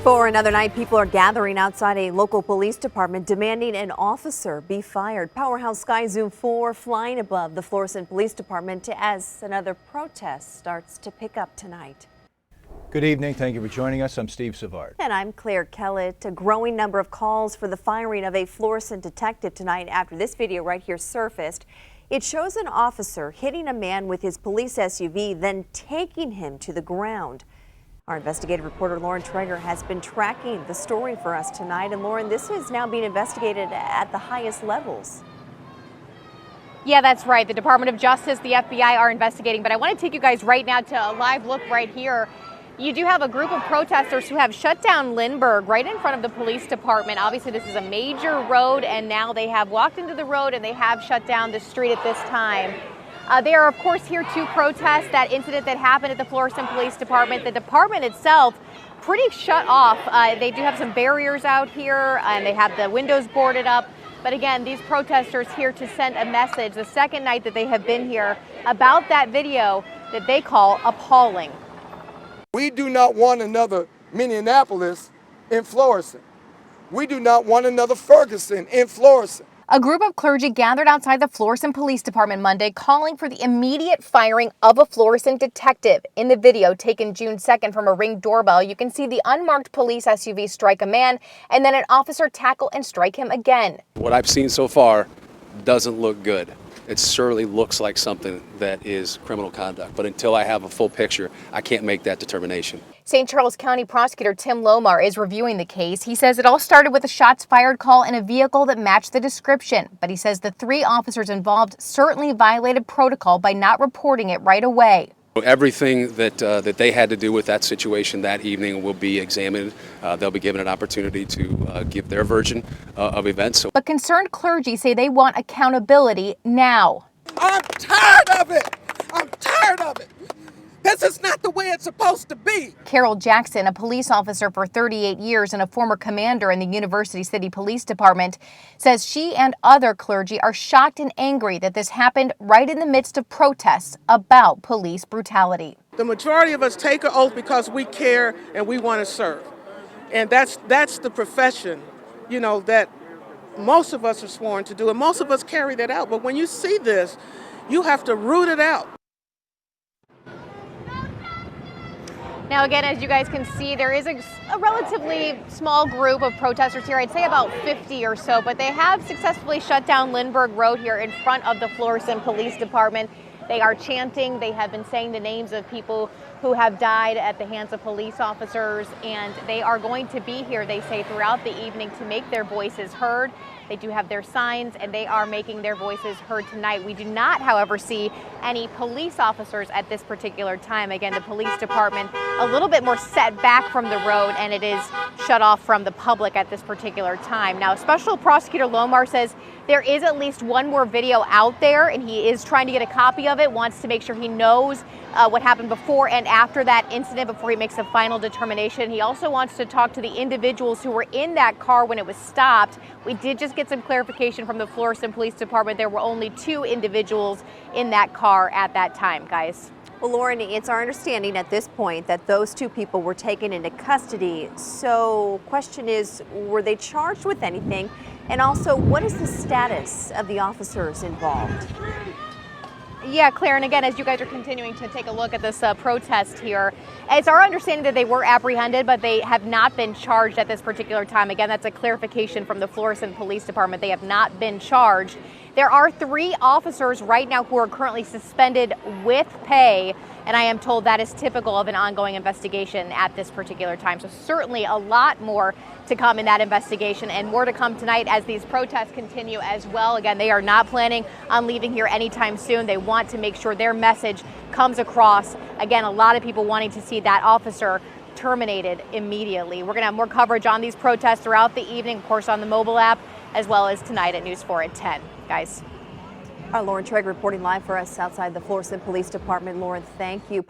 For another night, people are gathering outside a local police department demanding an officer be fired. Powerhouse Sky Zoom 4 flying above the Florissant Police Department as another protest starts to pick up tonight. Good evening. Thank you for joining us. I'm Steve Savard. And I'm Claire Kellett. A growing number of calls for the firing of a Florissant detective tonight after this video right here surfaced. It shows an officer hitting a man with his police SUV, then taking him to the ground. Our investigative reporter Lauren Traeger has been tracking the story for us tonight. And Lauren, this is now being investigated at the highest levels. Yeah, that's right. The Department of Justice, the FBI are investigating. But I want to take you guys right now to a live look right here. You do have a group of protesters who have shut down Lindbergh right in front of the police department. Obviously, this is a major road, and now they have walked into the road and they have shut down the street at this time. They are, of course, here to protest that incident that happened at the Florissant Police Department. The department itself pretty shut off. They do have some barriers out here, and they have the windows boarded up. But again, these protesters here to send a message, the second night that they have been here, about that video that they call appalling. We do not want another Minneapolis in Florissant. We do not want another Ferguson in Florissant. A group of clergy gathered outside the Florissant Police Department Monday calling for the immediate firing of a Florissant detective. In the video taken June 2nd from a Ring doorbell, you can see the unmarked police SUV strike a man and then an officer tackle and strike him again. What I've seen so far doesn't look good. It certainly looks like something that is criminal conduct, but until I have a full picture, I can't make that determination. St. Charles County Prosecutor Tim Lohmar is reviewing the case. He says it all started with a shots fired call in a vehicle that matched the description, but he says the 3 officers involved certainly violated protocol by not reporting it right away. Everything that they had to do with that situation that evening will be examined. They'll be given an opportunity to give their version of events. But concerned clergy say they want accountability now. I'm tired of it. I'm tired of it. This is not the way it's supposed to be. Carol Jackson, a police officer for 38 years and a former commander in the University City Police Department, says she and other clergy are shocked and angry that this happened right in the midst of protests about police brutality. The majority of us take an oath because we care and we want to serve. And that's the profession, that most of us are sworn to do, and most of us carry that out. But when you see this, you have to root it out. Now, again, as you guys can see, there is a relatively small group of protesters here. I'd say about 50 or so, but they have successfully shut down Lindbergh Road here in front of the Florissant Police Department. They are chanting. They have been saying the names of people who have died at the hands of police officers, and they are going to be here, they say, throughout the evening to make their voices heard. They do have their signs, and they are making their voices heard tonight. We do not, however, see any police officers at this particular time. Again, the police department a little bit more set back from the road, and it is shut off from the public at this particular time. Now, Special Prosecutor Lohmar says there is at least one more video out there, and he is trying to get a copy of it, wants to make sure he knows what happened before and after that incident before he makes a final determination. He also wants to talk to the individuals who were in that car when it was stopped. We did just get some clarification from the Florissant Police Department. There were only 2 individuals in that car at that time, guys. Well, Lauren, it's our understanding at this point that those 2 people were taken into custody. So question is, were they charged with anything? And also, what is the status of the officers involved? Yeah, Claire, and again, as you guys are continuing to take a look at this protest here, it's our understanding that they were apprehended, but they have not been charged at this particular time. Again, that's a clarification from the Florissant Police Department. They have not been charged. There are 3 officers right now who are currently suspended with pay, and I am told that is typical of an ongoing investigation at this particular time. So certainly a lot more to come in that investigation, and more to come tonight as these protests continue as well. Again, they are not planning on leaving here anytime soon. They want to make sure their message comes across. Again, a lot of people wanting to see that officer terminated immediately. We're going to have more coverage on these protests throughout the evening, of course, on the mobile app, as well as tonight at News 4 at 10. Guys. Lauren Traeger reporting live for us outside the Florissant Police Department. Lauren, thank you.